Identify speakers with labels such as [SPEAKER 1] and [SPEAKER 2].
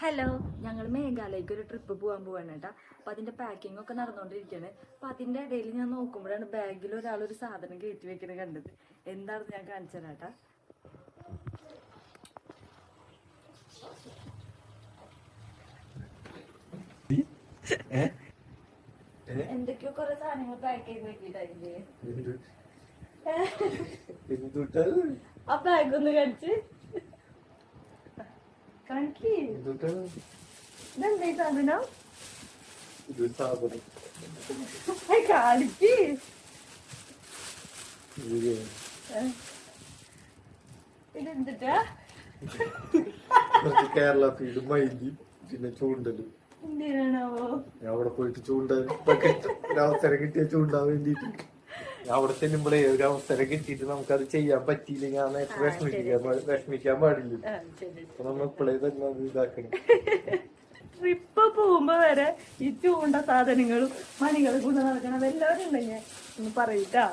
[SPEAKER 1] Hello, ഞങ്ങൾ മേഘാലയക്ക് ഒരു trip പോകാൻ പോവാണ് കേട്ടോ. അപ്പം അതിൻ്റെ പാക്കിംഗ് ഒക്കെ നടന്നുകൊണ്ടിരിക്കുകയാണ്. അപ്പം അതിൻ്റെ ഇടയിൽ ഞാൻ നോക്കുമ്പോഴാണ് ബാഗിൽ ഒരാളൊരു സാധനം കയറ്റി വെക്കുന്നത് കണ്ടത്. എന്താണെന്ന് ഞാൻ കാണിച്ചു തരാം കേട്ടോ. എന്തൊക്കെയോ കുറെ സാധനങ്ങൾ പാക്ക് ചെയ്ത് വെക്കിട്ടായില്ലേ. ആ ബാഗ് ഒന്ന് കാണിച്ച് കാണിക്ക്. ഇതെന്താ സാധനം? കാണിക്ക്. ഇതെന്തിട്ടാ?
[SPEAKER 2] കേരള ഫീഡ് മൈലി പിന്നെ ചൂണ്ടല്.
[SPEAKER 1] എന്തിനാണാവോ
[SPEAKER 2] അവിടെ പോയിട്ട് ചൂണ്ടാൻ ഒരവസരം കിട്ടിയ ചൂണ്ടാൻ വേണ്ടിട്ട് അവിടെ ചെല്ലുമ്പോഴേ ഒരു അവസരം കിട്ടിയിട്ട് നമുക്കത് ചെയ്യാൻ പറ്റിയില്ലെങ്കിൽ ആ നേരത്തെ വിഷമിക്കാൻ പാടില്ല. അപ്പൊ നമ്മൾ ഇപ്പോഴേ തന്നെ അത് ഇതാക്കണം.
[SPEAKER 1] ട്രിപ്പ് പോകുമ്പോ വരെ ഈ ചൂണ്ട സാധനങ്ങളും മണികളും കൊണ്ട് നടക്കണം. എല്ലാവരും ഉണ്ടെങ്കിൽ ഒന്ന് പറയൂട്ടാ.